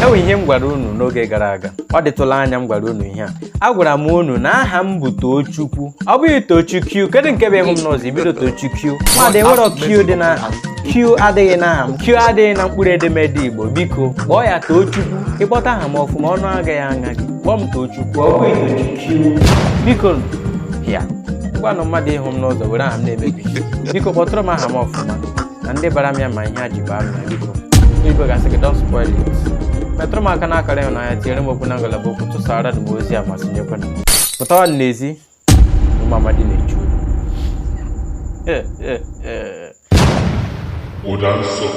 Ewe ihe m gwara unu n'oge gara aga. Ọ dịtụla anya m gwara unu ihe a. Agwara m unu na aha m bụ Tochukwu. Ọ bụghị Tochukwu. Kedu nke bụ ịhụ m n'ụzọ ibido Tochukwu? Mmadụ enwero Q dị na Q adịghị n'aha m. Q adịghị na mkpụrụ edemede Igbo. Biko kpọọ ya Tochukwu. Ịkpọta aha m ọfụma ọnụ agaghị anya gị. Kpọọ m Tochukwu. Ọ bụghị Tochukwu. Biko ya. Ngwanụ mmadụ ịhụ m n'ụzọ were aha m na-emebi. Biko kpọtụrụ m aha m ọfụma. Na ndị bara m ya ma ihe a ji baa m na biko. Igwe gasị gị don't spoil it. Metụrụ m aka n'akara ịhụnanya tinyere m okwu na ngalaba okwu tụsara m ozi a ma sinyekwana. Pụtawa n'ezi ụmụ amadi na-echu olu. Ụda nsọ